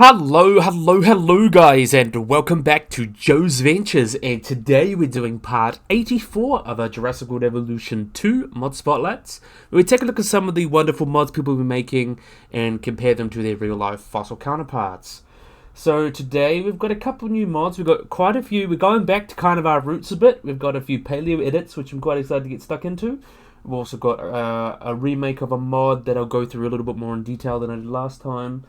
Hello guys, and welcome back to Joe's Ventures, and today we're doing part 84 of our Jurassic World Evolution 2 mod spotlights, where we take a look at some of the wonderful mods people have been making and compare them to their real life fossil counterparts. So today we've got a couple new mods, we've got quite a few, we're going back to kind of our roots a bit, we've got a few paleo edits which I'm quite excited to get stuck into. We've also got a remake of a mod that I'll go through a little bit more in detail than I did last time.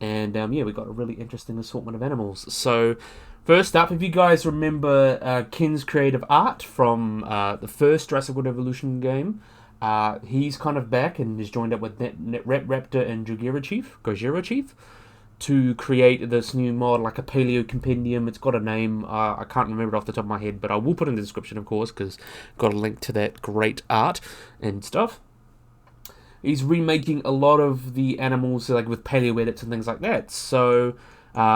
And yeah, we got a really interesting assortment of animals. So, first up, if you guys remember Ken's creative art from the first Jurassic World Evolution game, he's kind of back and has joined up with Raptor and Gojira Chief to create this new mod, like a paleo compendium. It's got a name, I can't remember it off the top of my head, but I will put it in the description, of course, because I've got a link to that great art and stuff. He's remaking a lot of the animals like with paleo edits and things like that. So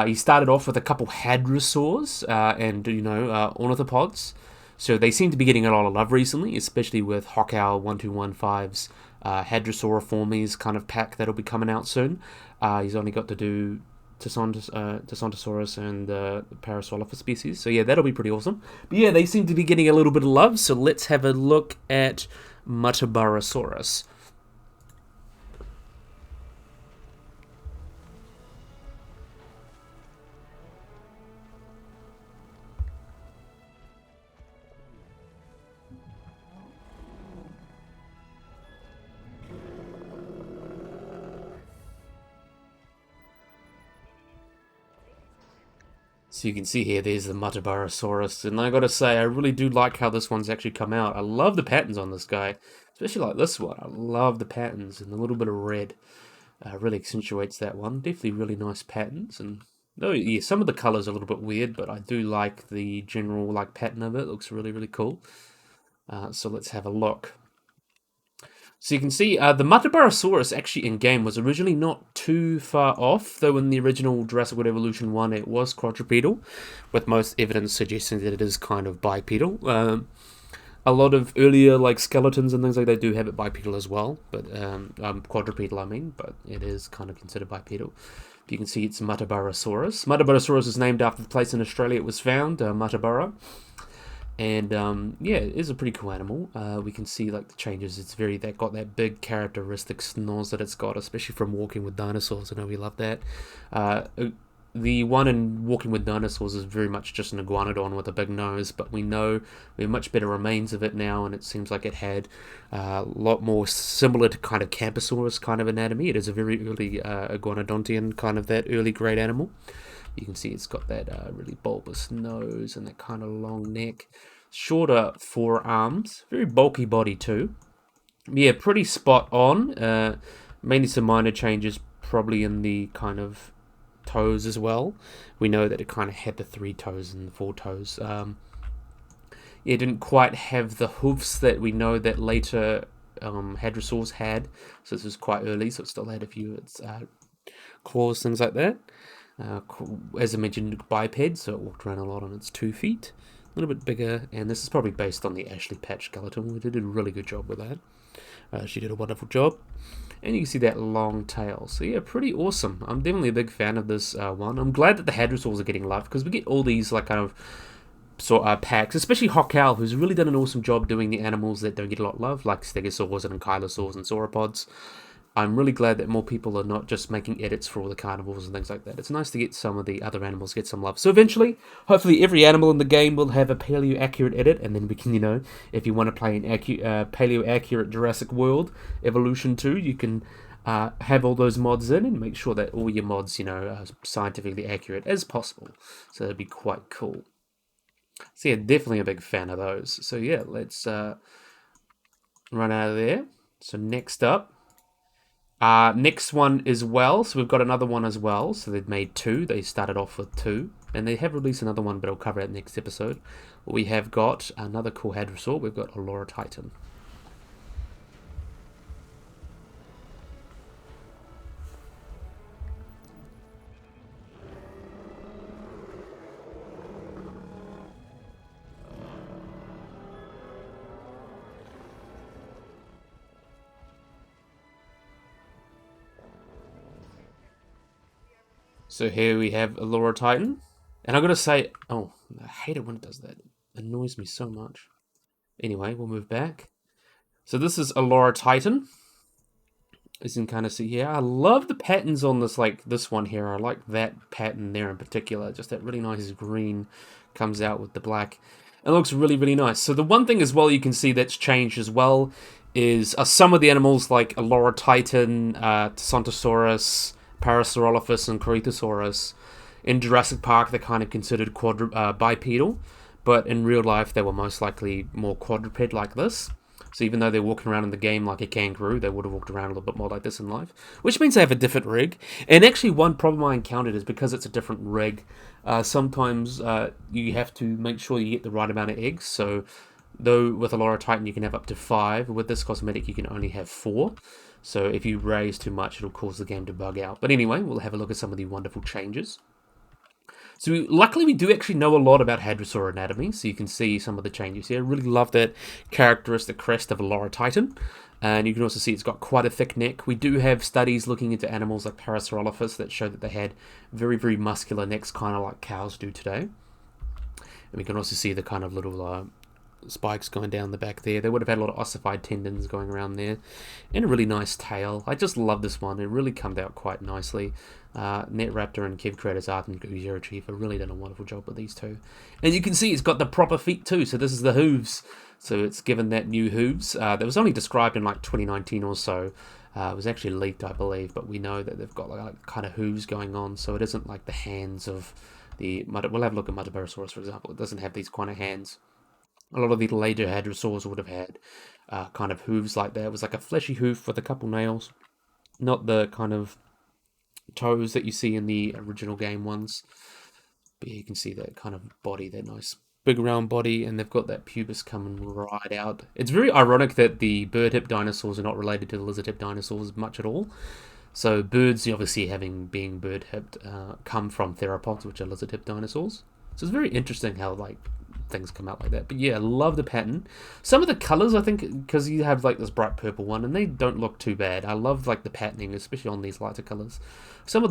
he started off with a couple hadrosaurs and ornithopods. So they seem to be getting a lot of love recently, especially with Hockow 1215's Hadrosauriformes kind of pack that'll be coming out soon. He's only got to do Dinosaurs and the Parasaurolophus species. So yeah, that'll be pretty awesome. But yeah, they seem to be getting a little bit of love. So let's have a look at Muttaburrasaurus. So you can see here, there's the Muttaburrasaurus, and I gotta say, I really do like how this one's actually come out. I love the patterns on this guy, especially like this one. I love the patterns, and a little bit of red really accentuates that one. Definitely really nice patterns, and oh yeah, some of the colors are a little bit weird, but I do like the general like pattern of it. It looks really, really cool. So let's have a look. So you can see the Muttaburrasaurus actually in game was originally not too far off, though in the original Jurassic World Evolution 1 it was quadrupedal, with most evidence suggesting that it is kind of bipedal. A lot of earlier like skeletons and things like that do have it bipedal as well, but quadrupedal I mean, but it is kind of considered bipedal. You can see it's Muttaburrasaurus. Muttaburrasaurus is named after the place in Australia it was found, Muttaburra. And yeah, it is a pretty cool animal. We can see like the changes. It's that got that big characteristic snores that it's got, especially from Walking with Dinosaurs. I know we love that. The one in Walking with Dinosaurs is very much just an iguanodon with a big nose, but we know we have much better remains of it now, and it seems like it had a lot more similar to kind of Camposaurus kind of anatomy. It is a very early iguanodontian kind of that early great animal. You can see it's got that really bulbous nose and that kind of long neck. Shorter forearms. Very bulky body too. Yeah, pretty spot on. Mainly some minor changes probably in the kind of toes as well. We know that it kind of had the 3 toes and the 4 toes. It didn't quite have the hoofs that we know that later hadrosaurs had. So this was quite early, so it still had a few of its claws, things like that. As I mentioned, biped, so it walked around a lot on its 2 feet. A little bit bigger, and this is probably based on the Ashley Patch skeleton. We did a really good job with that. She did a wonderful job. And you can see that long tail. So yeah, pretty awesome. I'm definitely a big fan of this one. I'm glad that the hadrosaurs are getting love, because we get all these like kind of packs, especially Hockow, who's really done an awesome job doing the animals that don't get a lot of love, like stegosaurs and ankylosaurs and sauropods. I'm really glad that more people are not just making edits for all the carnivores and things like that. It's nice to get some of the other animals get some love. So eventually, hopefully every animal in the game will have a paleo-accurate edit, and then we can, if you want to play an paleo-accurate Jurassic World Evolution 2, you can have all those mods in and make sure that all your mods, are scientifically accurate as possible. So that'd be quite cool. So yeah, definitely a big fan of those. So yeah, let's run out of there. So next up, next one as well, so we've got another one as well. So they've made 2. They started off with 2, and they have released another one, but I'll cover it next episode. We have got another cool hadrosaur. We've got Olorotitan. So here we have Olorotitan. And I gotta say, oh, I hate it when it does that. It annoys me so much. Anyway, we'll move back. So this is Olorotitan. As you can kind of see here. I love the patterns on this, like this one here. I like that pattern there in particular. Just that really nice green comes out with the black. It looks really, really nice. So the one thing as well you can see that's changed as well is some of the animals like Olorotitan, Sinoceratops, Parasaurolophus, and Rapetosaurus. In Jurassic Park, they're kind of considered bipedal, but in real life, they were most likely more quadruped like this. So even though they're walking around in the game like a kangaroo, they would have walked around a little bit more like this in life, which means they have a different rig. And actually, one problem I encountered is because it's a different rig, sometimes you have to make sure you get the right amount of eggs. So though with Olorotitan you can have up to 5, with this cosmetic you can only have 4. So if you raise too much, it'll cause the game to bug out. But anyway, we'll have a look at some of the wonderful changes. So luckily we do actually know a lot about Hadrosaur anatomy, so you can see some of the changes here. I really love that characteristic crest of Olorotitan, and you can also see it's got quite a thick neck. We do have studies looking into animals like Parasaurolophus that show that they had very, very muscular necks, kind of like cows do today. And we can also see the kind of little spikes going down the back there. They would have had a lot of ossified tendons going around there, and a really nice tail. I just love this one. It really comes out quite nicely. Netraptor and Kev Creators Art and JWE2 have really done a wonderful job with these two. And you can see it's got the proper feet too, so this is the hooves. So it's given that new hooves. That was only described in like 2019 or so. It was actually leaked, I believe, but we know that they've got like kind of hooves going on, so it isn't like the hands of the... We'll have a look at Muttaburrasaurus, for example. It doesn't have these kind of hands. A lot of the later hadrosaurs would have had kind of hooves like that. It was like a fleshy hoof with a couple nails, not the kind of toes that you see in the original game ones. But yeah, you can see that kind of body, that nice big round body, and they've got that pubis coming right out. It's very ironic that the bird-hip dinosaurs are not related to the lizard-hip dinosaurs much at all. So birds, obviously being bird-hipped, come from theropods, which are lizard-hip dinosaurs. So it's very interesting how like things come out like that. But yeah, I love the pattern. Some of the colors, I think, because you have like this bright purple one, and they don't look too bad. I love like the patterning, especially on these lighter colors. Some of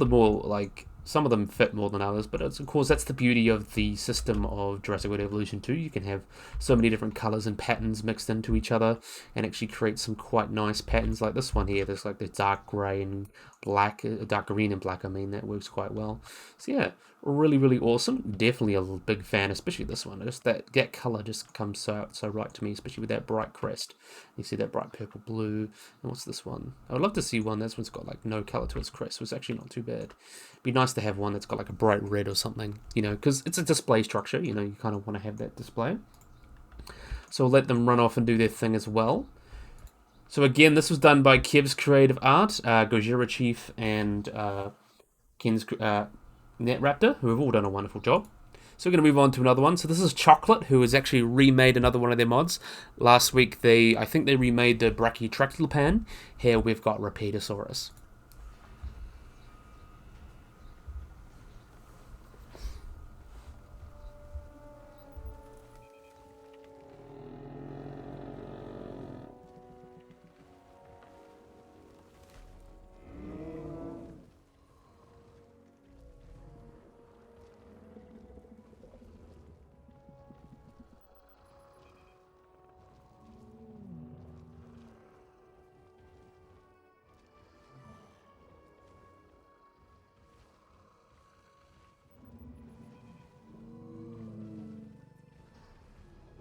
them fit more than others, but of course that's the beauty of the system of Jurassic World Evolution 2. You can have so many different colors and patterns mixed into each other and actually create some quite nice patterns like this one here. There's like the dark gray and black, dark green and black, I mean, that works quite well. So yeah, really, really awesome. Definitely a big fan, especially this one. Just that color just comes so right to me, especially with that bright crest. You see that bright purple blue. And what's this one? I would love to see one. This one's got like no color to its crest, so it's actually not too bad. Be nice to have one that's got like a bright red or something, you know, because it's a display structure, you know, you kind of want to have that display. So we'll let them run off and do their thing as well. So again, this was done by Kev's Creative Art, Gojira Chief, and Ken's Netraptor, who have all done a wonderful job. So we're going to move on to another one. So this is Chocolate, who has actually remade another one of their mods. Last week, I think they remade the Brachytrachelopan. Here we've got Rapetosaurus.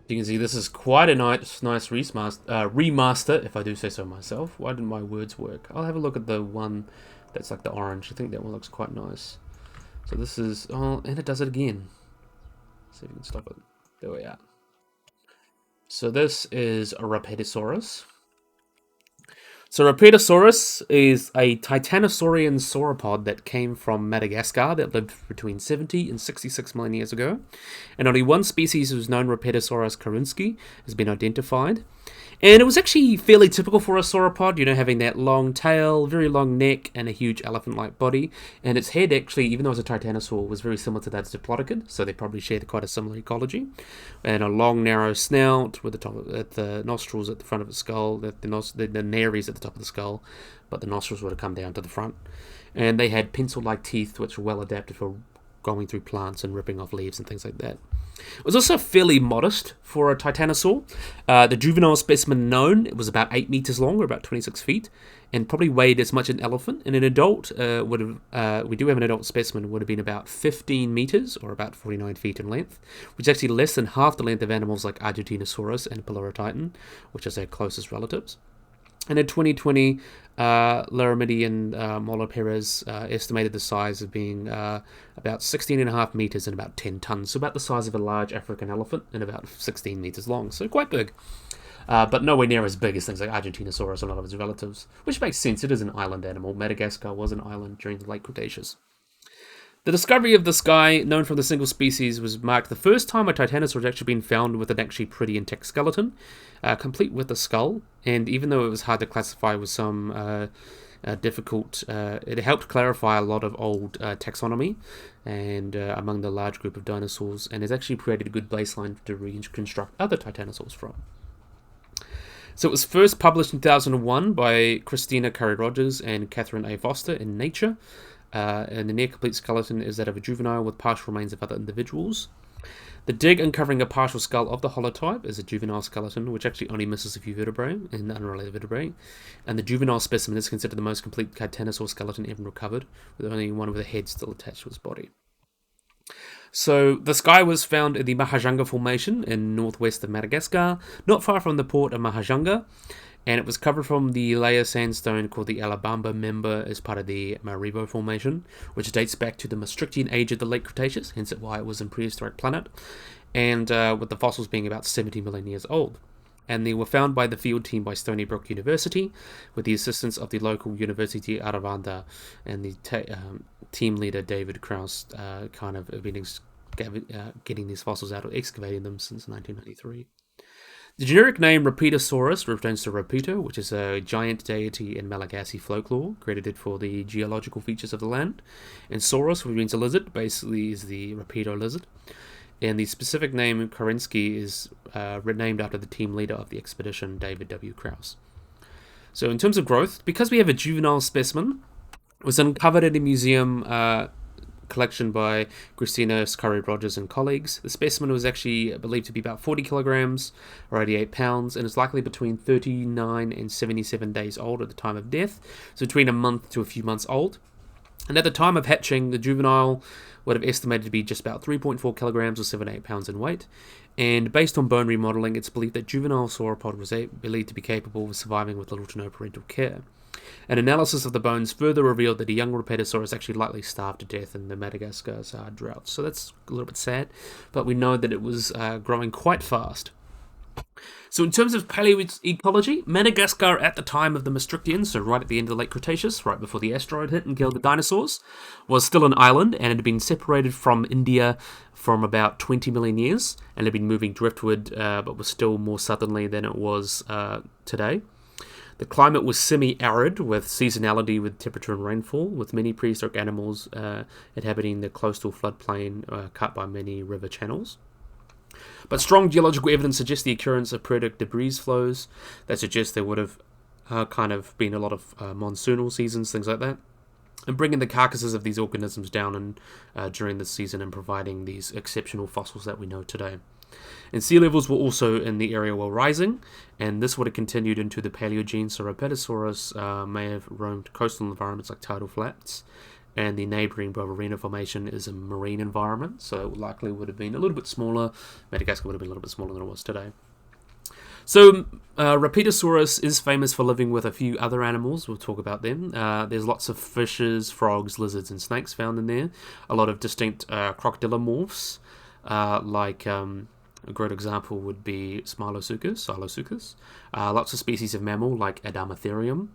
You can see this is quite a nice remaster, if I do say so myself. Why didn't my words work? I'll have a look at the one that's like the orange. I think that one looks quite nice. So this is... Oh, and it does it again. Let's see if we can stop it. There we are. So this is a Rapetosaurus. So Rapetosaurus is a titanosaurian sauropod that came from Madagascar that lived between 70 and 66 million years ago. And only one species who's known, Rapetosaurus karunski, has been identified. And it was actually fairly typical for a sauropod, you know, having that long tail, very long neck, and a huge elephant-like body. And its head actually, even though it was a titanosaur, was very similar to that of Diplodocid, so they probably shared quite a similar ecology. And a long, narrow snout with the nostrils at the front of its skull, the nares at the top of the skull, but the nostrils would have come down to the front. and they had pencil-like teeth which were well adapted for going through plants and ripping off leaves and things like that. It was also fairly modest for a titanosaur. The juvenile specimen known, it was about 8 meters long, or about 26 feet, and probably weighed as much as an elephant. And an adult we do have an adult specimen, would have been about 15 meters, or about 49 feet in length, which is actually less than half the length of animals like Dinosaurs and Olorotitan, which is their closest relatives. And in 2020, Laramidi and Molo Perez estimated the size of being about 16.5 meters and about 10 tons, so about the size of a large African elephant and about 16 meters long, so quite big. But nowhere near as big as things like Argentinosaurus and a lot of its relatives, which makes sense. It is an island animal. Madagascar was an island during the late Cretaceous. The discovery of this guy, known from the single species, was marked the first time a titanosaur had actually been found with an actually pretty intact skeleton, complete with a skull, and even though it was hard to classify with some difficult, it helped clarify a lot of old taxonomy and among the large group of dinosaurs, and has actually created a good baseline to reconstruct other titanosaurs from. So it was first published in 2001 by Christina Curry-Rogers and Catherine A. Foster in Nature. And the near-complete skeleton is that of a juvenile with partial remains of other individuals. The dig uncovering a partial skull of the holotype is a juvenile skeleton, which actually only misses a few vertebrae and unrelated vertebrae. And the juvenile specimen is considered the most complete titanosaur skeleton ever recovered, with only one with a head still attached to his body. So this guy was found in the Mahajanga Formation in northwest of Madagascar, not far from the port of Mahajanga. And it was covered from the layer sandstone called the Alabamba member as part of the Maribo Formation, which dates back to the Maastrichtian age of the late Cretaceous, hence why it was in prehistoric planet, and with the fossils being about 70 million years old. And they were found by the field team by Stony Brook University, with the assistance of the local University Aravanda, and the team leader David Krause kind of have been getting these fossils out or excavating them since 1993. The generic name Rapetosaurus returns to Rapeto, which is a giant deity in Malagasy folklore, credited for the geological features of the land. And Saurus, which means a lizard, basically is the Rapeto lizard. And the specific name Kerensky is named after the team leader of the expedition, David W. Krause. So in terms of growth, because we have a juvenile specimen, it was uncovered at a museum collection by Christina Curry-Rogers and colleagues. The specimen was actually believed to be about 40 kilograms or 88 pounds, and is likely between 39 and 77 days old at the time of death, so between a month to a few months old. And at the time of hatching, the juvenile would have estimated to be just about 3.4 kilograms or 78 pounds in weight. And based on bone remodeling, it's believed that juvenile sauropod was believed to be capable of surviving with little to no parental care. An analysis of the bones further revealed that a young Rapetosaurus actually likely starved to death in the Madagascar's drought. So that's a little bit sad, but we know that it was growing quite fast. So in terms of paleoecology, Madagascar at the time of the Maastrichtians, so right at the end of the late Cretaceous, right before the asteroid hit and killed the dinosaurs, was still an island and had been separated from India from about 20 million years, and had been moving driftward, but was still more southerly than it was today. The climate was semi-arid, with seasonality with temperature and rainfall, with many prehistoric animals inhabiting the coastal floodplain cut by many river channels. But strong geological evidence suggests the occurrence of periodic debris flows that suggest there would have kind of been a lot of monsoonal seasons, things like that, and bringing the carcasses of these organisms down during the season and providing these exceptional fossils that we know today. And sea levels were also in the area were rising, and this would have continued into the Paleogene, so Rapetosaurus may have roamed coastal environments like tidal flats, and the neighbouring Bovarina Formation is a marine environment, so it likely would have been a little bit smaller. Madagascar would have been a little bit smaller than it was today. So Rapetosaurus is famous for living with a few other animals. We'll talk about them. There's lots of fishes, frogs, lizards, and snakes found in there. A lot of distinct crocodilomorphs, like a great example would be Silosuchus. Lots of species of mammal like Adamotherium.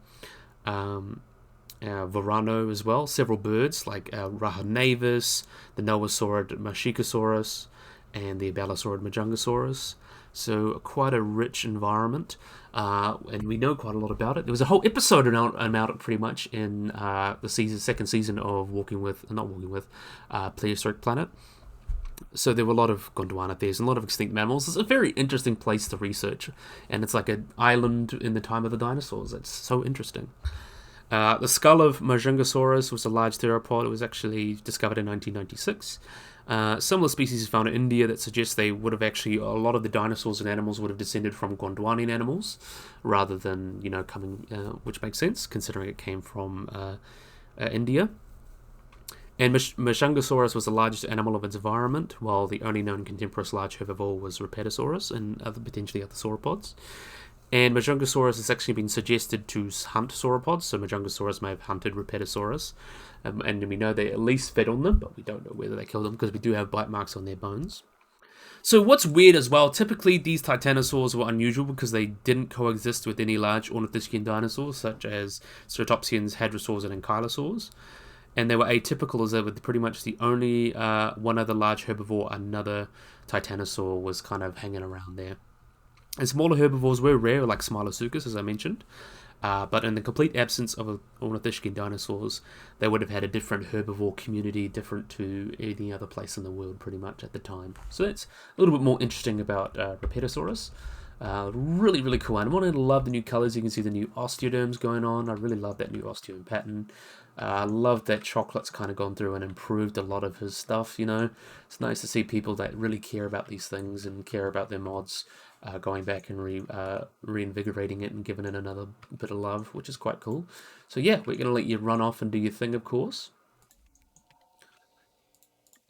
Varano as well, several birds like Rahonavis, the Noasaurid Mashikosaurus, and the Eoabelisaurus Majungasaurus. So quite a rich environment, and we know quite a lot about it. There was a whole episode about it pretty much in the second season of Prehistoric Planet. So there were a lot of Gondwanathers and a lot of extinct mammals. It's a very interesting place to research, and it's like an island in the time of the dinosaurs. It's so interesting. The skull of Muttaburrasaurus was a large theropod. It was actually discovered in 1996. Similar species found in India that suggests they would have actually, a lot of the dinosaurs and animals would have descended from Gondwanian animals rather than, coming, which makes sense considering it came from India. And Muttaburrasaurus was the largest animal of its environment, while the only known contemporary large herbivore was Rapetosaurus and potentially other sauropods. And Muttaburrasaurus has actually been suggested to hunt sauropods, so Muttaburrasaurus may have hunted Rapetosaurus, and we know they at least fed on them, but we don't know whether they killed them because we do have bite marks on their bones. So what's weird as well, typically these titanosaurs were unusual because they didn't coexist with any large ornithischian dinosaurs, such as ceratopsians, hadrosaurs, and ankylosaurs. And they were atypical as they were pretty much the only one other large herbivore, another titanosaur, was kind of hanging around there. And smaller herbivores were rare, like Smilopsuchus, as I mentioned. But in the complete absence of ornithischian dinosaurs, they would have had a different herbivore community, different to any other place in the world, pretty much, at the time. So that's a little bit more interesting about Rapetosaurus. Really, really cool animal. I love the new colors. You can see the new osteoderms going on. I really love that new osteoderm pattern. I love that Chocolate's kind of gone through and improved a lot of his stuff, It's nice to see people that really care about these things and care about their mods going back and reinvigorating it and giving it another bit of love, which is quite cool. So yeah, we're going to let you run off and do your thing, of course.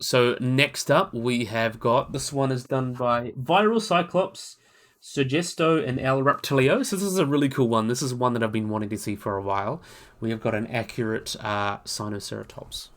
So next up, we have got, this one is done by Viral Cyclops, Sugesto, and El Reptilio. So this is a really cool one. This is one that I've been wanting to see for a while. We have got an accurate Sinoceratops.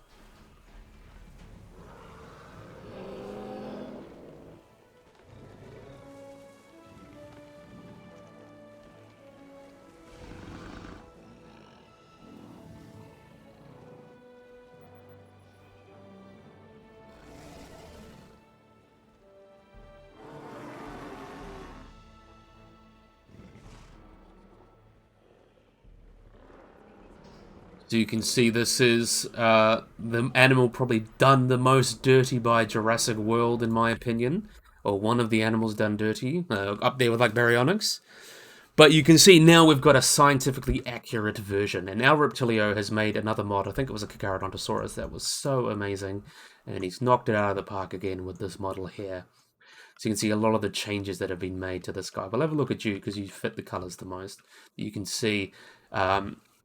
So you can see this is the animal probably done the most dirty by Jurassic World, in my opinion. Or one of the animals done dirty, up there with like Baryonyx. But you can see now we've got a scientifically accurate version. And now Reptilio has made another mod, I think it was a Carcharodontosaurus, that was so amazing. And he's knocked it out of the park again with this model here. So you can see a lot of the changes that have been made to this guy. We'll have a look at you because you fit the colours the most. You can see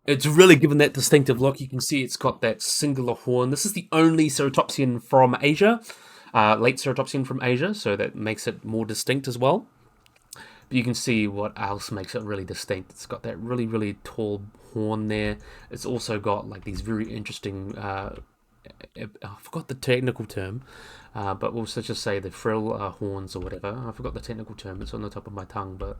it's really given that distinctive look. You can see it's got that singular horn. This is the only ceratopsian from Asia, late ceratopsian from Asia, so that makes it more distinct as well. But you can see what else makes it really distinct. It's got that really, really tall horn there. It's also got like these very interesting, I forgot the technical term, but we'll just say the frill horns or whatever. I forgot the technical term. It's on the tip of my tongue, but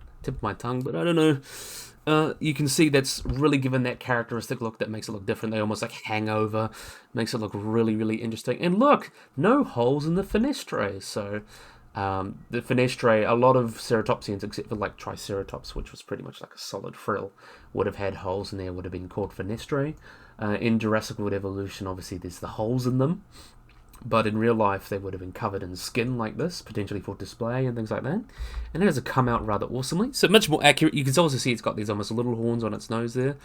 I don't know. You can see that's really given that characteristic look that makes it look different. They almost like hang over, makes it look really, really interesting. And look, no holes in the fenestrae. So the fenestrae, a lot of ceratopsians, except for like Triceratops, which was pretty much like a solid frill, would have had holes in there, would have been called fenestrae. In Jurassic World Evolution, obviously there's the holes in them. But in real life, they would have been covered in skin like this, potentially for display and things like that. And it has come out rather awesomely. So much more accurate. You can also see it's got these almost little horns on its nose there.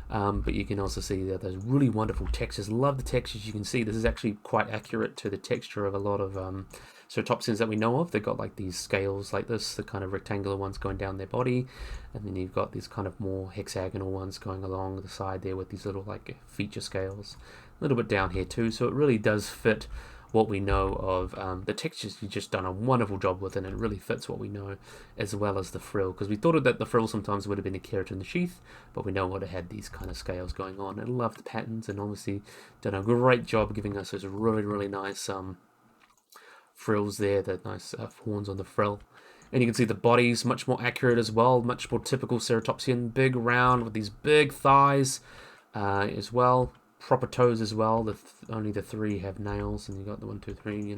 But you can also see that those really wonderful textures. Love the textures. You can see this is actually quite accurate to the texture of a lot of ceratopsians that we know of. They've got like these scales like this, the kind of rectangular ones going down their body. And then you've got these kind of more hexagonal ones going along the side there with these little like feature scales. A little bit down here too, so it really does fit what we know of the textures. You've just done a wonderful job with it, and it really fits what we know, as well as the frill, because we thought that the frill sometimes would have been a keratin in the sheath, but we know what it had these kind of scales going on. I love the patterns, and obviously done a great job giving us those really, really nice frills there, the nice horns on the frill. And you can see the body's much more accurate as well, much more typical ceratopsian, big round with these big thighs as well. Proper toes as well. Only the three have nails, and you got the 1, 2, 3,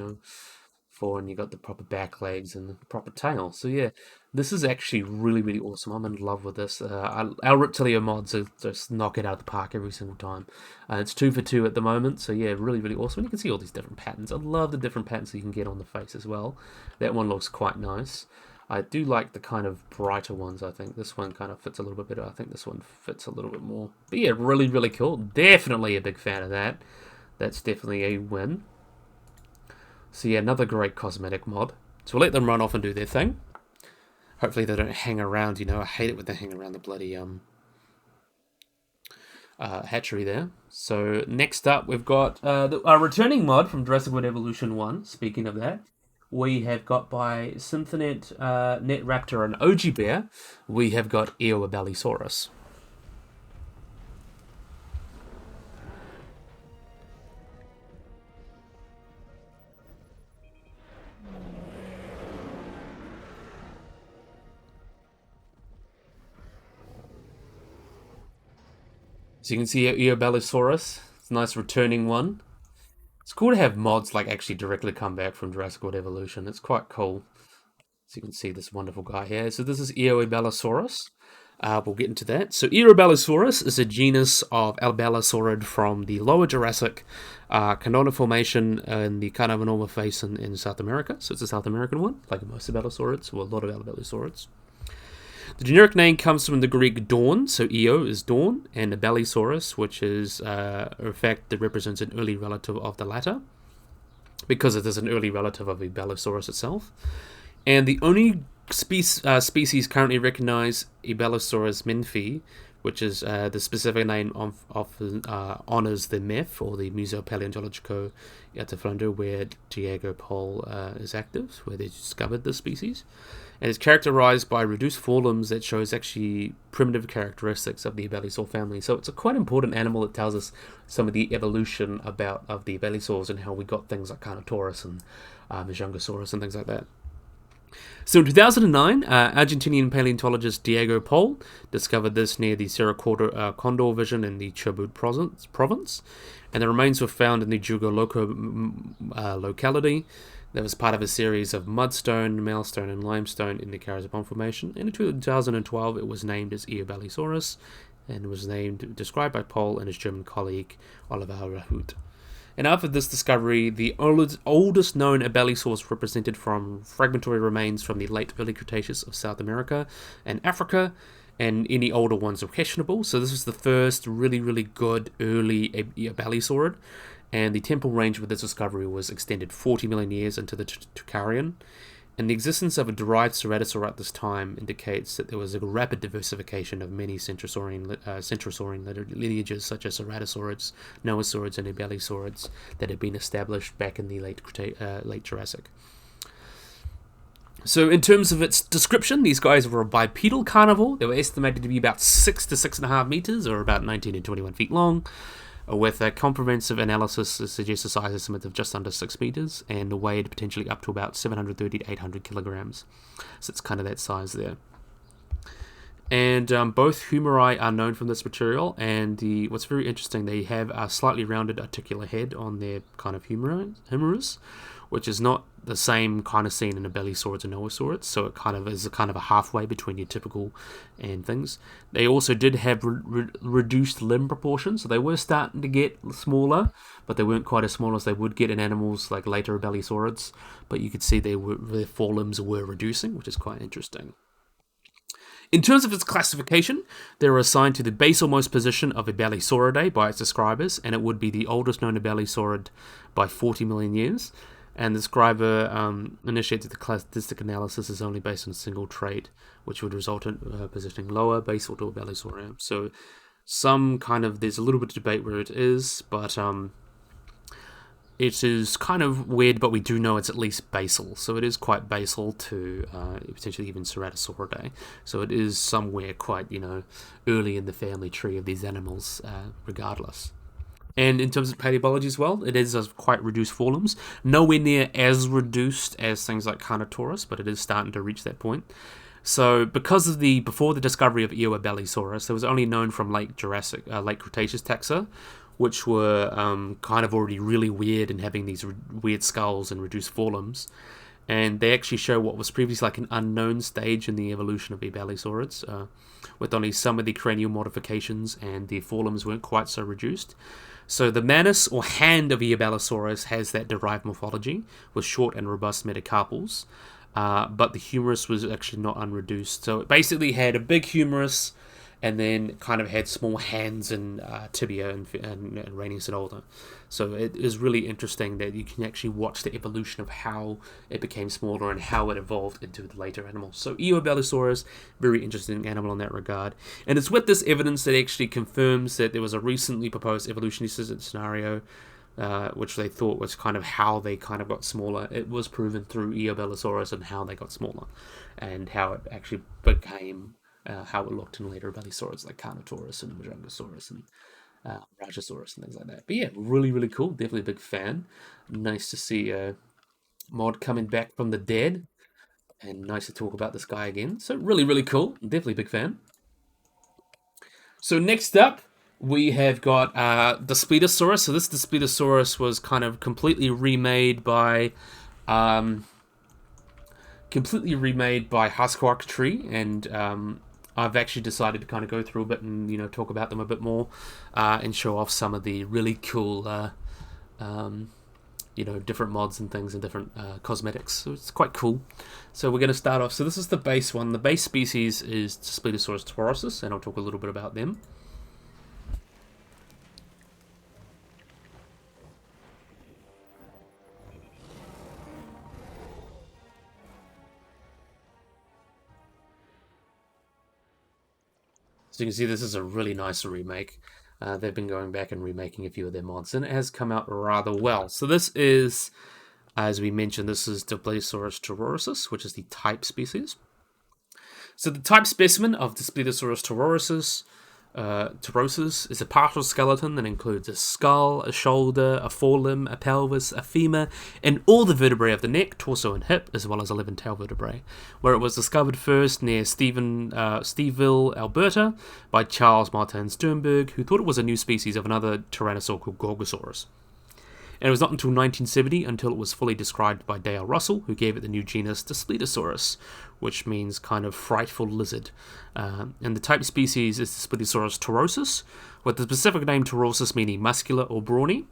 4, and you got the proper back legs and the proper tail. So yeah, this is actually really, really awesome. I'm in love with this. Our Reptilio mods just knock it out of the park every single time. It's 2 for 2 at the moment, so yeah, really, really awesome. And you can see all these different patterns. I love the different patterns that you can get on the face as well. That one looks quite nice. I do like the kind of brighter ones, I think. This one kind of fits a little bit better. I think this one fits a little bit more. But yeah, really, really cool. Definitely a big fan of that. That's definitely a win. So yeah, another great cosmetic mod. So we'll let them run off and do their thing. Hopefully they don't hang around, I hate it when they hang around the bloody hatchery there. So next up, we've got our returning mod from Jurassic World Evolution 1. Speaking of that, we have got by Synthonet, Netraptor, and OG Bear, we have got Eoabelisaurus. So you can see Eoabelisaurus. It's a nice returning one. It's cool to have mods like actually directly come back from Jurassic World Evolution. It's quite cool. So you can see this wonderful guy here. So this is Eoabelisaurus. We'll get into that. So Eoabelisaurus is a genus of Albelosaurid from the Lower Jurassic Canonical Formation in the Carnivore Basin in South America. So it's a South American one, like most Abelosaurids, or a lot of Albelosauриds. The generic name comes from the Greek dawn, so Eo is dawn, and Abelisaurus, which is a fact that represents an early relative of the latter, because it is an early relative of Eoabelisaurus itself. And the only species currently recognized, Eoabelisaurus menfi, which is the specific name honors the MEF, or the Museo Paleontologico Yattafrando, where Diego Pol is active, where they discovered this species. And it's characterized by reduced forelimbs that shows actually primitive characteristics of the Eoabelisaur family. So it's a quite important animal that tells us some of the evolution of the Eoabelisaurs and how we got things like Carnotaurus and Majungasaurus and things like that. So in 2009, Argentinian paleontologist Diego Pol discovered this near the Cerro Condor Vision in the Chubut province, and the remains were found in the Jugo locality. That was part of a series of mudstone, mailstone, and limestone in the Carazabon Formation. And in 2012, it was named as Eoabelisaurus, and was described by Pol and his German colleague Oliver Rahut. And after this discovery, the oldest known Abelisaurs represented from fragmentary remains from the late early Cretaceous of South America and Africa, and any older ones are questionable. So this was the first really, really good early Eoabelisaur, and the temporal range with this discovery was extended 40 million years into the Tocharian. And the existence of a derived ceratosaur at this time indicates that there was a rapid diversification of many centrosaurian lineages, such as Ceratosaurids, Noasaurids, and Eoabelisaurids, that had been established back in the late Jurassic. So in terms of its description, these guys were a bipedal carnivore. They were estimated to be about 6 to 6.5 meters, or about 19 to 21 feet long, with a comprehensive analysis that suggests a size estimate of just under 6 meters and weighed potentially up to about 730 to 800 kilograms. So it's kind of that size there. And both humeri are known from this material, and what's very interesting, they have a slightly rounded articular head on their kind of humerus, which is not the same kind of seen in Abelisaurids and Noasaurids, so it kind of is a kind of a halfway between your typical and things. They also did have reduced limb proportions, so they were starting to get smaller, but they weren't quite as small as they would get in animals like later Abelisaurids, but you could see their forelimbs were reducing, which is quite interesting. In terms of its classification, they were assigned to the basalmost position of Abelisauridae by its describers, and it would be the oldest known Abelisaurid by 40 million years. And the describer initiated the classicistic analysis is only based on a single trait, which would result in positioning lower basal to Abelisaurium. So there's a little bit of debate where it is, but it is kind of weird, but we do know it's at least basal. So it is quite basal to potentially even Ceratosauridae. So it is somewhere quite, early in the family tree of these animals, regardless. And in terms of paleobiology as well, it is quite reduced forelimbs. Nowhere near as reduced as things like Carnotaurus, but it is starting to reach that point. So because of before the discovery of Eoabelisaurus, it was only known from late Cretaceous taxa, which were kind of already really weird and having these weird skulls and reduced forelimbs. And they actually show what was previously like an unknown stage in the evolution of Eoabelisaurids, with only some of the cranial modifications, and the forelimbs weren't quite so reduced. So the manus or hand of Eoabelisaurus has that derived morphology with short and robust metacarpals. but the humerus was actually not unreduced. So it basically had a big humerus, and then kind of had small hands and tibia and radius and ulna. So it is really interesting that you can actually watch the evolution of how it became smaller and how it evolved into the later animals. So Eoabelisaurus, very interesting animal in that regard. And it's with this evidence that actually confirms that there was a recently proposed evolutionary scenario, which they thought was kind of how they kind of got smaller. It was proven through Eoabelisaurus and how they got smaller, and how it actually became how it looked in later Abelisaurs like Carnotaurus and Muttaburrasaurus and Rajasaurus and things like that. But yeah, really, really cool. Definitely a big fan. Nice to see Mod coming back from the dead, and nice to talk about this guy again. So really, really cool. Definitely a big fan. So next up, we have got Daspletosaurus. So this Daspletosaurus was kind of completely remade by Husqvarna Tree, and I've actually decided to kind of go through a bit and talk about them a bit more, and show off some of the really cool different mods and things and different cosmetics. So it's quite cool. So we're going to start off. So this is the base one. The base species is Daspletosaurus taurosus, and I'll talk a little bit about them. So you can see this is a really nice remake. They've been going back and remaking a few of their mods, and it has come out rather well. So this is, as we mentioned, this is Daspletosaurus taurosus, which is the type species. So the type specimen of Daspletosaurus taurosus is a partial skeleton that includes a skull, a shoulder, a forelimb, a pelvis, a femur, and all the vertebrae of the neck, torso, and hip, as well as 11 tail vertebrae, where it was discovered first near Steveville, Alberta, by Charles Martin Sternberg, who thought it was a new species of another tyrannosaur called Gorgosaurus. And it was not until 1970 until it was fully described by Dale Russell, who gave it the new genus Daspletosaurus, which means kind of frightful lizard. And the type species is Daspletosaurus taurosus, with the specific name taurosus meaning muscular or brawny.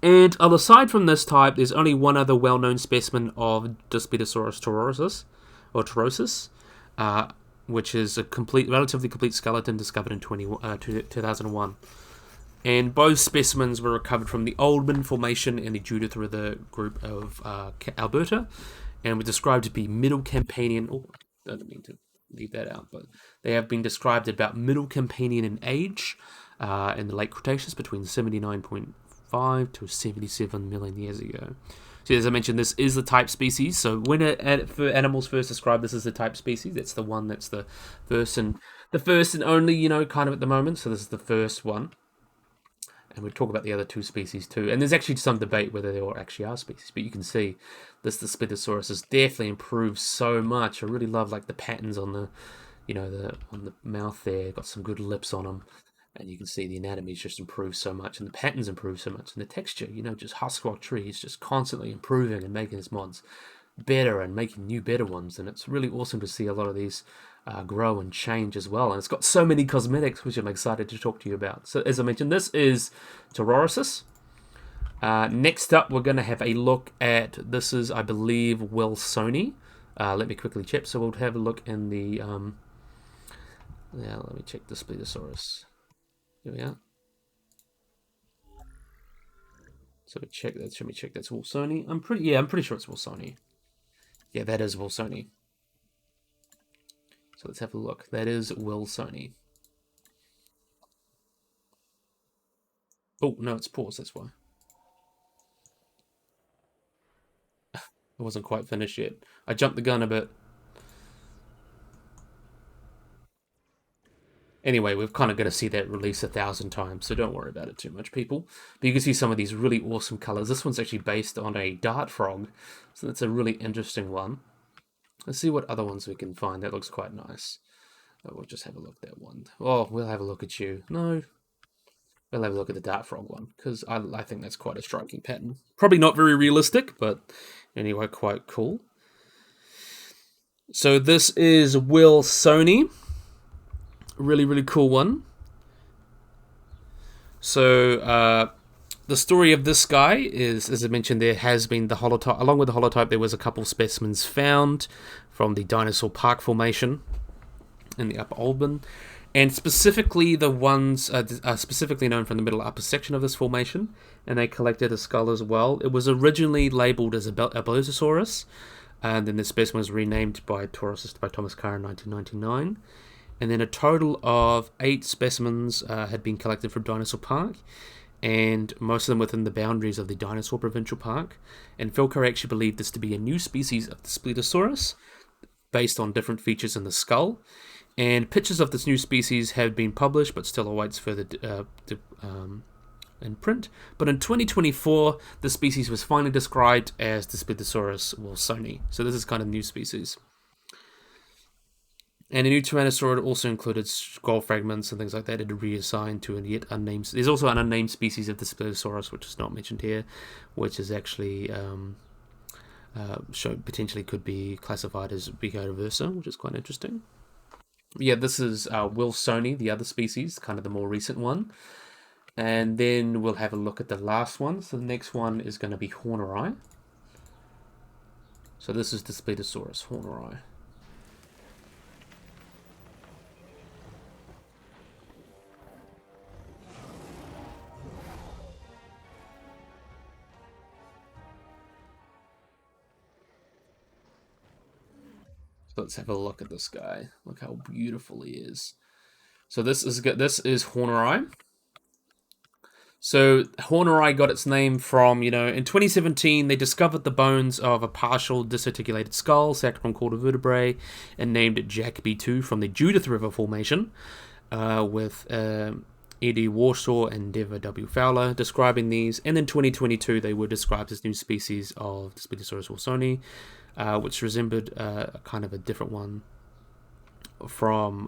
And aside from this type, there's only one other well-known specimen of Daspletosaurus taurosus, which is a relatively complete skeleton discovered in 2001. And both specimens were recovered from the Oldman Formation in the Judith River group of Alberta, and were described to be middle Campanian. Oh, I don't mean to leave that out, but they have been described about middle Campanian in age, in the late Cretaceous, between 79.5 to 77 million years ago. So as I mentioned, this is the type species. So when for animals first described, this is the type species. It's the one that's the first and only, kind of at the moment. So this is the first one. And we'll talk about the other two species too. And there's actually some debate whether they all actually are species. But you can see this Daspletosaurus has definitely improved so much. I really love the patterns on the, on the mouth there. Got some good lips on them. And you can see the anatomy's just improved so much. And the patterns improved so much. And the texture, just Husqvarna Tree is just constantly improving and making its mods better and making new better ones. And it's really awesome to see a lot of these grow and change as well. And it's got so many cosmetics, which I'm excited to talk to you about. So as I mentioned, this is taurosus. Next up, we're going to have a look at, this is, I believe, Wilsoni. Let me quickly check. So we'll have a look in the, let me check Daspletosaurus. Here we are. So we check that. Should we check that's Wilsoni? I'm pretty sure it's Wilsoni. Yeah, that is Wilsoni. So let's have a look. That is Wilsoni. Oh, no, it's paused, that's why. It wasn't quite finished yet. I jumped the gun a bit. Anyway, we've kind of got to see that release 1,000 times, so don't worry about it too much, people. But you can see some of these really awesome colors. This one's actually based on a dart frog, so that's a really interesting one. Let's see what other ones we can find. That looks quite nice. We'll just have a look at that one. Oh, we'll have a look at you. No. We'll have a look at the dart frog one, because I think that's quite a striking pattern. Probably not very realistic, but anyway, quite cool. So this is Wilsoni. Really, really cool one. So The story of this guy is, as I mentioned, there has been the holotype. Along with the holotype, there was a couple specimens found from the Dinosaur Park Formation in the Upper Alban, and specifically the ones are specifically known from the middle upper section of this formation, and they collected a skull as well. It was originally labelled as Eoabelisaurus, and then the specimen was renamed by Thomas Carr in 1999. And then a total of 8 specimens had been collected from Dinosaur Park, and most of them within the boundaries of the Dinosaur Provincial Park. And Phil Carr actually believed this to be a new species of Daspletosaurus, based on different features in the skull. And pictures of this new species have been published, but still awaits further in print. But in 2024, the species was finally described as Daspletosaurus wilsoni. So this is kind of new species. And a new Tyrannosaur also included skull fragments and things like that. It had reassigned to a yet unnamed. There's also an unnamed species of Daspletosaurus, which is not mentioned here, which is actually potentially could be classified as Eoabelisaurus, which is quite interesting. Yeah, this is wilsoni, the other species, kind of the more recent one. And then we'll have a look at the last one. So the next one is going to be Horneri. So this is Daspletosaurus, Horneri. Let's have a look at this guy. Look how beautiful he is. So this is Horneri. So Horneri got its name from, in 2017 they discovered the bones of a partial disarticulated skull, sacrum cauda vertebrae, and named it JWE2 from the Judith River Formation, with Eddie Warsaw and Dever W. Fowler describing these. And in 2022 they were described as new species of Daspletosaurus wilsoni, which resembled kind of a different one from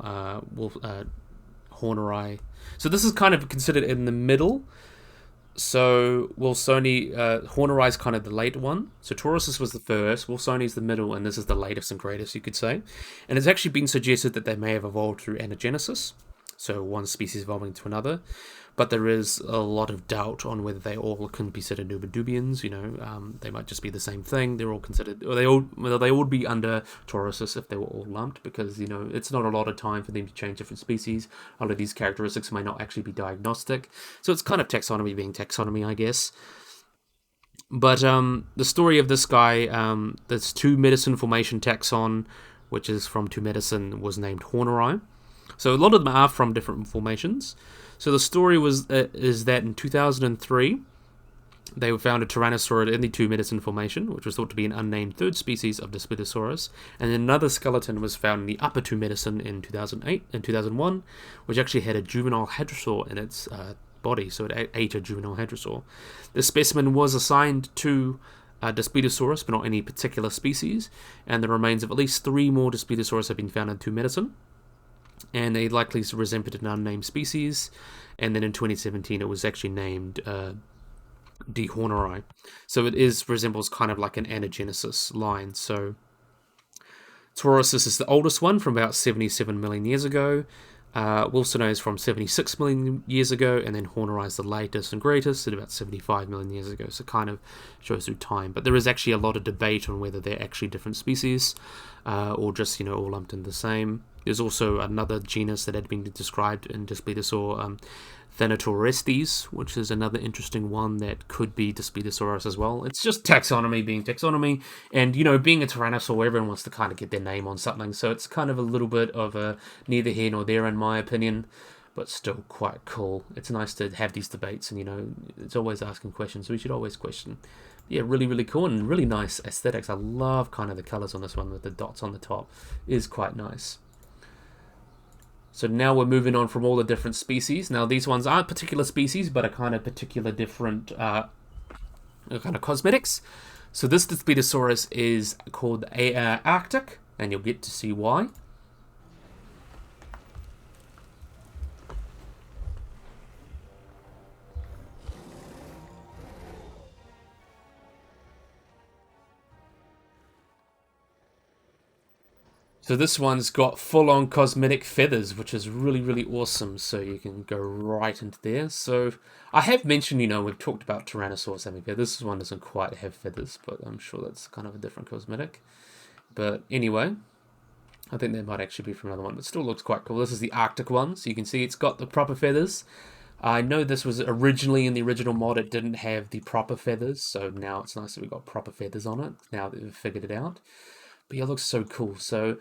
Horneri. So this is kind of considered in the middle. So wilsoni, Horneri is kind of the late one. So Taurusus was the first, wilsoni is the middle, and this is the latest and greatest, you could say. And it's actually been suggested that they may have evolved through anagenesis, so one species evolving to another. But there is a lot of doubt on whether they all can be considered Numidians. They might just be the same thing. They're all considered, or they would be under Taurusus if they were all lumped, because it's not a lot of time for them to change different species. A lot of these characteristics may not actually be diagnostic, so it's kind of taxonomy being taxonomy, I guess. But the story of this guy, this 2 medicine formation taxon, which is from 2 medicine, was named Horneri. So a lot of them are from different formations. So the story is that in 2003, they found a Tyrannosaur in the 2 medicine formation, which was thought to be an unnamed 3rd species of Daspletosaurus, and another skeleton was found in the upper 2 medicine in 2008 and 2001, which actually had a juvenile hadrosaur in its body, so it ate a juvenile hadrosaur. The specimen was assigned to Daspletosaurus, but not any particular species, and the remains of at least 3 more Daspletosaurus have been found in 2 medicine. And they likely resembled an unnamed species, and then in 2017 it was actually named D. Horneri. So it resembles kind of like an anagenesis line. So Taurusus is the oldest one from about 77 million years ago. Wilsoni is from 76 million years ago, and then Horneri is the latest and greatest at about 75 million years ago. So kind of shows through time. But there is actually a lot of debate on whether they're actually different species or just all lumped in the same. There's also another genus that had been described in Daspletosaur, Thanatorestes, which is another interesting one that could be Daspletosaurus as well. It's just taxonomy being taxonomy, and being a Tyrannosaur, everyone wants to kind of get their name on something, so it's kind of a little bit of a neither here nor there in my opinion, but still quite cool. It's nice to have these debates, and it's always asking questions, so we should always question. Yeah, really, really cool, and really nice aesthetics. I love kind of the colours on this one with the dots on the top. It is quite nice. So now we're moving on from all the different species. Now these ones aren't particular species, but are kind of particular different kind of cosmetics. So this Daspletosaurus is called Arctic, and you'll get to see why. So this one's got full-on cosmetic feathers, which is really, really awesome. So you can go right into there. So I have mentioned, we've talked about Tyrannosaurus having feathers. This one doesn't quite have feathers, but I'm sure that's kind of a different cosmetic. But anyway, I think that might actually be from another one, but still looks quite cool. This is the Arctic one, so you can see it's got the proper feathers. I know this was originally in the original mod, it didn't have the proper feathers, so now it's nice that we got proper feathers on it, now that we've figured it out. But yeah, it looks so cool. So,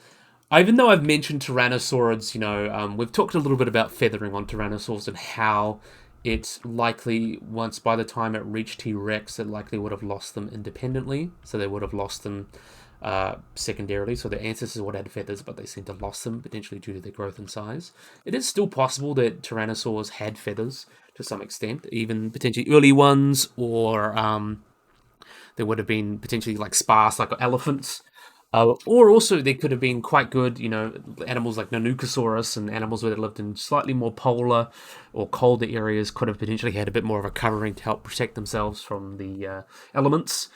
even though I've mentioned Tyrannosaurids, we've talked a little bit about feathering on Tyrannosaurs and how it's likely, once by the time it reached T-Rex, it likely would have lost them independently. So they would have lost them secondarily. So their ancestors would have had feathers, but they seem to have lost them, potentially due to their growth and size. It is still possible that Tyrannosaurs had feathers to some extent, even potentially early ones, or there would have been potentially like sparse, like elephants. Or also there could have been quite good, animals like Nanukosaurus and animals that lived in slightly more polar or colder areas could have potentially had a bit more of a covering to help protect themselves from the elements.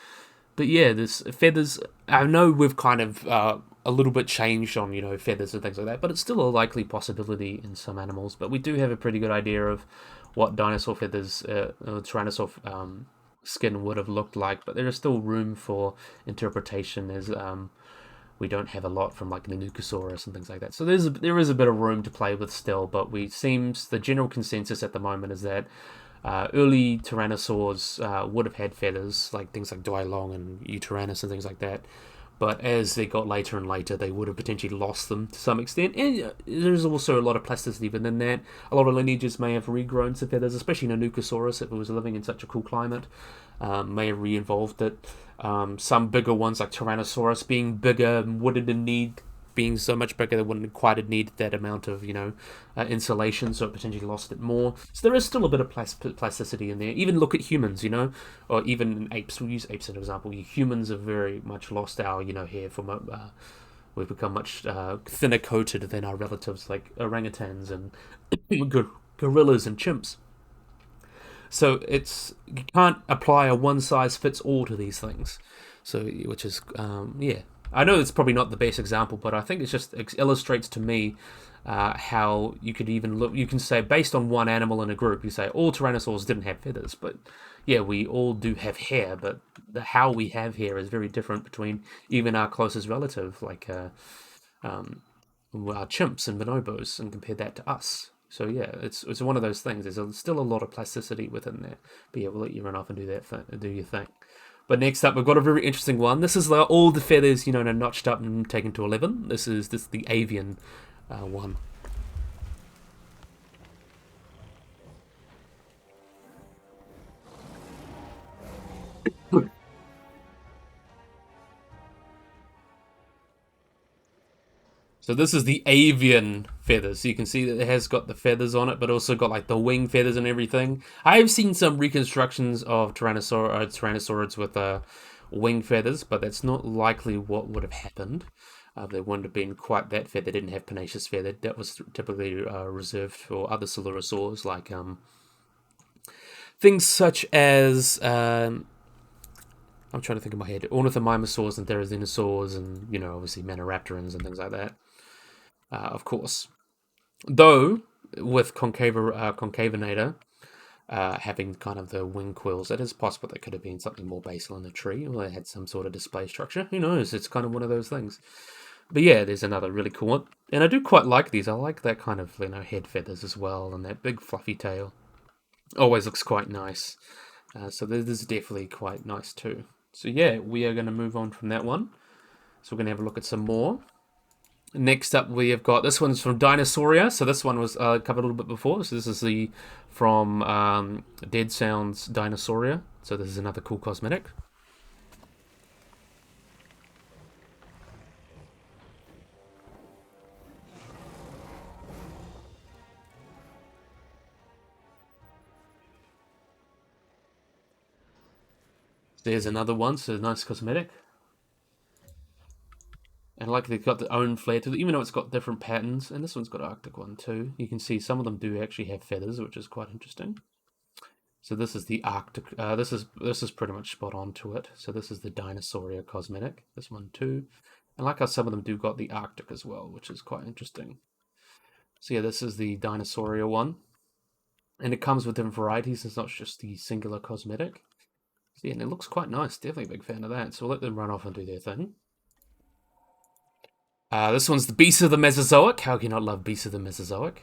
But yeah, there's feathers. I know we've kind of a little bit changed on, feathers and things like that, but it's still a likely possibility in some animals. But we do have a pretty good idea of what dinosaur feathers, Tyrannosaur skin would have looked like, but there is still room for interpretation as we don't have a lot from like Nanukosaurus and things like that. So there is a bit of room to play with still, but the general consensus at the moment is that early Tyrannosaurs would have had feathers, like things like Duilong and Utyrannus and things like that. But as they got later and later, they would have potentially lost them to some extent. And there's also a lot of plasticity within that. A lot of lineages may have regrown some feathers, especially Nanukosaurus, if it was living in such a cool climate, may have re-involved it. Some bigger ones, like Tyrannosaurus, being bigger, wouldn't need being so much bigger, they wouldn't quite have needed that amount of, insulation, so it potentially lost it more. So there is still a bit of plasticity in there. Even look at humans, or even apes. We'll use apes as an example. Humans have very much lost our, hair from we've become much thinner coated than our relatives like orangutans and gorillas and chimps. So you can't apply a one size fits all to these things. So which is yeah. I know it's probably not the best example, but I think it illustrates to me how you could even look. You can say based on one animal in a group, you say all tyrannosaurs didn't have feathers, but yeah, we all do have hair, but how we have hair is very different between even our closest relative, like our chimps and bonobos, and compare that to us. So yeah, it's one of those things. There's still a lot of plasticity within there. But yeah, we'll let you run off and do your thing. But next up, we've got a very interesting one. This is all the feathers, notched up and taken to 11. This is the avian one. So this is the avian feathers. So you can see that it has got the feathers on it, but also got like the wing feathers and everything. I have seen some reconstructions of Tyrannosaurids with wing feathers, but that's not likely what would have happened. They wouldn't have been quite that fair. They didn't have pennaceous feather. That was typically reserved for other Saurosaurs, like things such as I'm trying to think in my head, Ornithomimosaurs and Therizinosaurs, and obviously Maniraptorans and things like that. Of course, though with Concavinator having kind of the wing quills, it is possible that could have been something more basal in the tree, or they had some sort of display structure. Who knows? It's kind of one of those things. But yeah, there's another really cool one. And I do quite like these. I like that kind of, head feathers as well, and that big fluffy tail. Always looks quite nice. So this is definitely quite nice too. So yeah, we are going to move on from that one. So we're going to have a look at some more. Next up, we have got, this one's from Dinosauria. So this one was covered a little bit before. So this is from Dead Sounds Dinosauria. So this is another cool cosmetic. There's another one, so nice cosmetic. And like they've got their own flair to it, even though it's got different patterns. And this one's got Arctic one too. You can see some of them do actually have feathers, which is quite interesting. So this is the Arctic. This is pretty much spot on to it. So this is the Dinosauria cosmetic. This one too. I like how some of them do got the Arctic as well, which is quite interesting. So yeah, this is the Dinosauria one. And it comes with different varieties, it's not just the singular cosmetic. So yeah, and it looks quite nice, definitely a big fan of that. So we'll let them run off and do their thing. This one's the Beast of the Mesozoic. How can you not love Beast of the Mesozoic?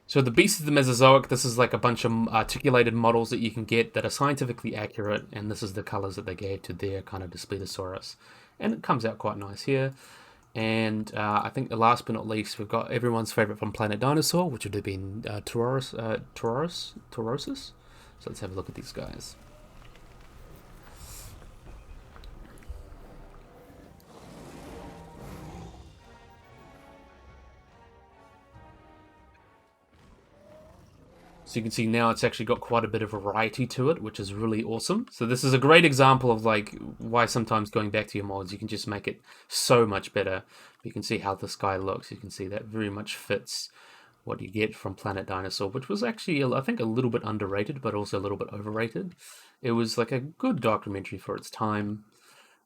So the Beast of the Mesozoic, this is like a bunch of articulated models that you can get that are scientifically accurate, and this is the colors that they gave to their kind of Daspletosaurus. And it comes out quite nice here. And I think the last but not least, we've got everyone's favorite from Planet Dinosaur, which would have been Taurosis. So let's have a look at these guys. So you can see now it's actually got quite a bit of variety to it, which is really awesome. So this is a great example of like why sometimes going back to your mods, you can just make it so much better. You can see how this guy looks. You can see that very much fits what you get from Planet Dinosaur, which was actually, I think, a little bit underrated, but also a little bit overrated. It was like a good documentary for its time,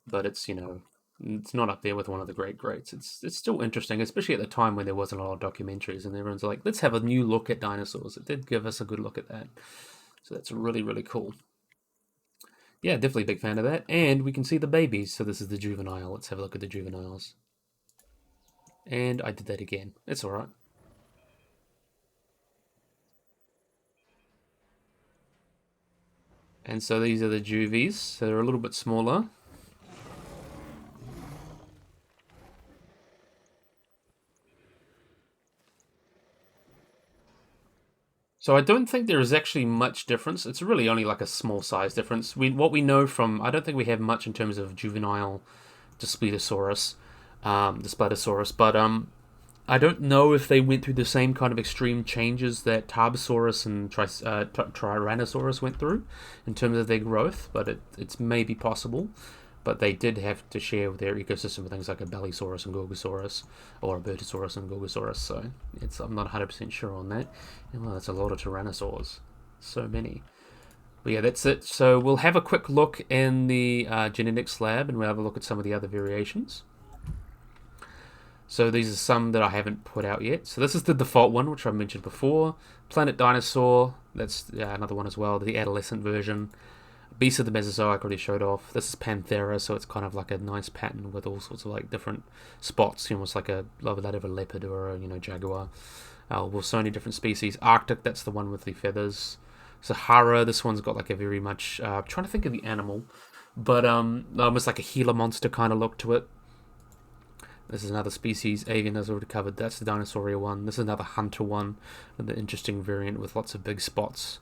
but it's, you know, it's not up there with one of the greats. It's still interesting, especially at the time when there wasn't a lot of documentaries and everyone's like, let's have a new look at dinosaurs. It did give us a good look at that. So that's really, really cool. Yeah, definitely a big fan of that. And we can see the babies. So this is the juvenile. Let's have a look at the juveniles. And I did that again. It's alright. And so these are the juvies. So they're a little bit smaller. So I don't think there is actually much difference. It's really only like a small size difference. What we know from, I don't think we have much in terms of juvenile Daspletosaurus, but I don't know if they went through the same kind of extreme changes that Tarbosaurus and Tyrannosaurus went through in terms of their growth, but it's maybe possible. But they did have to share their ecosystem with things like Eoabelisaurus and Gorgosaurus, or Rapetosaurus and Gorgosaurus, so I'm not 100% sure on that. And well, that's a lot of Tyrannosaurs. So many. But yeah, that's it. So we'll have a quick look in the genetics lab, and we'll have a look at some of the other variations. So these are some that I haven't put out yet. So this is the default one, which I mentioned before. Planet Dinosaur, that's another one as well, the adolescent version. Beast of the Mesozoic already showed off. This is Panthera, so it's kind of like a nice pattern with all sorts of like different spots, almost like that of a leopard or a jaguar. Well, so many different species. Arctic, that's the one with the feathers. Sahara, this one's got like a very much. I'm trying to think of the animal, but almost like a Gila monster kind of look to it. This is another species. Avian has already covered. That's the Dinosauria one. This is another hunter one, the interesting variant with lots of big spots.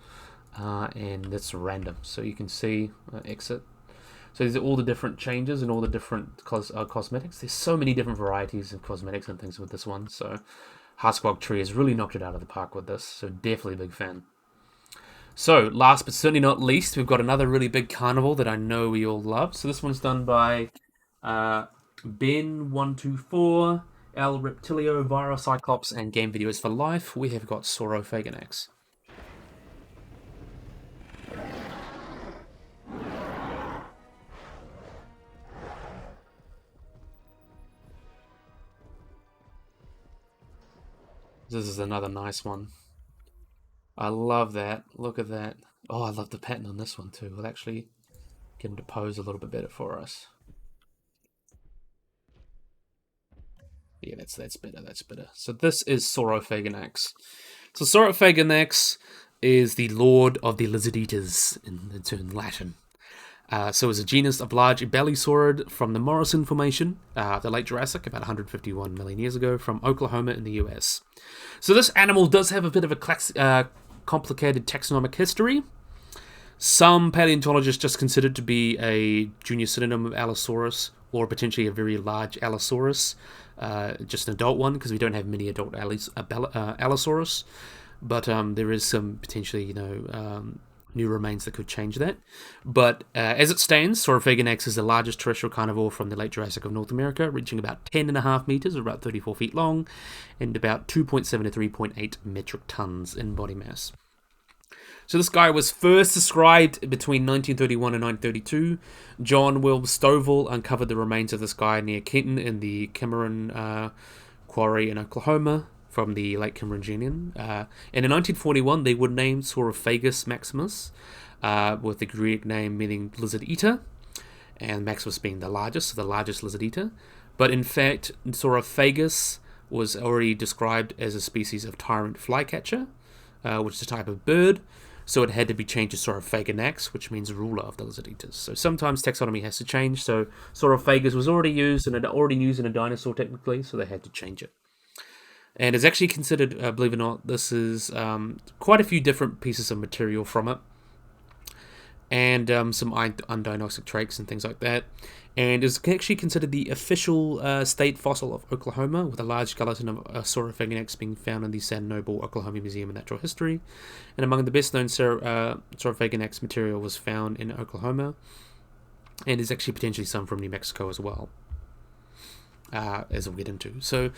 And it's random, so you can see exit. So these are all the different changes and all the different cosmetics. There's so many different varieties of cosmetics and things with this one. So Harsquag Tree has really knocked it out of the park with this. So definitely a big fan. So last but certainly not least, we've got another really big carnival that I know we all love. So this one's done by Ben124, El Reptilio, Vira Cyclops, and Game Videos for Life. We have got Saurophaganax. This is another nice one. I love that. Look at that. Oh, I love the pattern on this one too. We'll actually get him to pose a little bit better for us. Yeah, that's better. That's better. So this is Saurophaganax. So Saurophaganax is the Lord of the Lizard Eaters in Latin. So it's a genus of large Eoabelisaurus from the Morrison Formation, the late Jurassic, about 151 million years ago, from Oklahoma in the US. So this animal does have a bit of a complicated taxonomic history. Some paleontologists just consider it to be a junior synonym of Allosaurus, or potentially a very large Allosaurus, just an adult one, because we don't have many adult Allosaurus. But there is some potentially, new remains that could change that. But as it stands, Saurophaganax is the largest terrestrial carnivore from the late Jurassic of North America, reaching about 10.5 meters, or about 34 feet long, and about 2.7 to 3.8 metric tons in body mass. So this guy was first described between 1931 and 1932. John Will Stovall uncovered the remains of this guy near Kenton in the Cameron quarry in Oklahoma from the late Cambrian. And in 1941, they would name Saurophagus maximus, with the Greek name meaning lizard eater, and Maximus being the largest lizard eater. But in fact, Saurophagus was already described as a species of tyrant flycatcher, which is a type of bird. So it had to be changed to Saurophaganax, which means ruler of the lizard eaters. So sometimes taxonomy has to change. So Saurophagus was already used in a dinosaur technically, so they had to change it. And it's actually considered, believe it or not, this is quite a few different pieces of material from it, and some undiagnostic traits and things like that. And is actually considered the official state fossil of Oklahoma, with a large skeleton of Saurophaganax being found in the San Noble Oklahoma Museum of Natural History. And among the best known Saurophaganax material was found in Oklahoma, and is actually potentially some from New Mexico as well, as we'll get into. So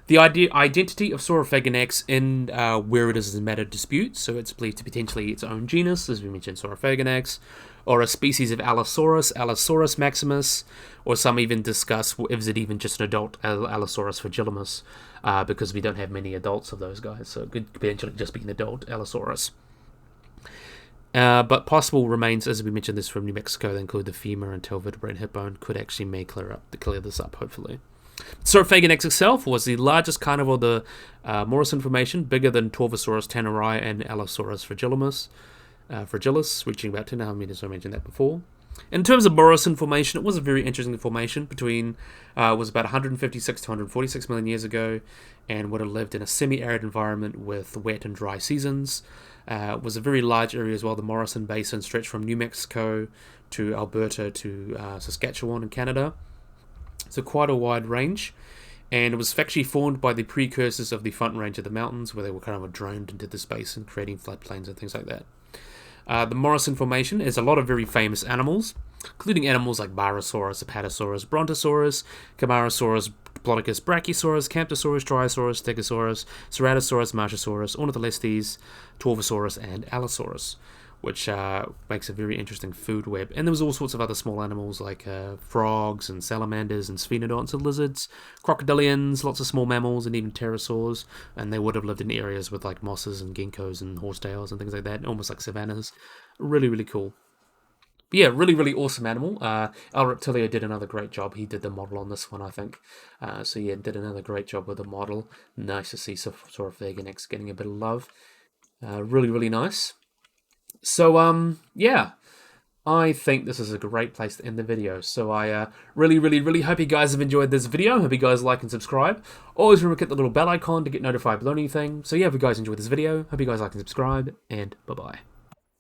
the identity of Saurophaganax in where it is a matter of dispute. So it's believed to be potentially its own genus, as we mentioned, Saurophaganax, or a species of Allosaurus maximus, or some even discuss is it even just an adult Allosaurus fragilis, because we don't have many adults of those guys, so it could potentially just be an adult Allosaurus. But possible remains, as we mentioned, this from New Mexico, that include the femur and tail vertebrae and hip bone, could actually clear this up, hopefully. Saurophaganax itself was the largest carnivore of the Morrison Formation, bigger than Torvosaurus tannerii and Allosaurus fragilis, reaching about 10.5 meters. I mentioned that before. In terms of Morrison Formation, it was a very interesting formation. Was about 156 to 146 million years ago, and would have lived in a semi-arid environment with wet and dry seasons. It was a very large area as well. The Morrison Basin stretched from New Mexico to Alberta to Saskatchewan in Canada. So quite a wide range, and it was actually formed by the precursors of the front range of the mountains, where they were kind of droned into the space and creating floodplains and things like that. The Morrison Formation is a lot of very famous animals, including animals like Barosaurus, Apatosaurus, Brontosaurus, Camarasaurus, Diplodocus, Brachiosaurus, Camptosaurus, Triosaurus, Stegosaurus, Ceratosaurus, Marchosaurus, Ornitholestes, Torvosaurus, and Allosaurus, which makes a very interesting food web. And there was all sorts of other small animals like frogs and salamanders and sphenodonts and lizards, crocodilians, lots of small mammals, and even pterosaurs. And they would have lived in areas with like mosses and ginkgos and horsetails and things like that, almost like savannas. Really, really cool. But yeah, really, really awesome animal. El Reptilio did another great job. He did the model on this one, I think. So yeah, did another great job with the model. Nice to see Saurophaganax getting a bit of love. Really, really nice. So, yeah, I think this is a great place to end the video. So I really, really, really hope you guys have enjoyed this video. Hope you guys like and subscribe. Always remember to hit the little bell icon to get notified below anything. So yeah, if you guys enjoyed this video, hope you guys like and subscribe, and bye-bye.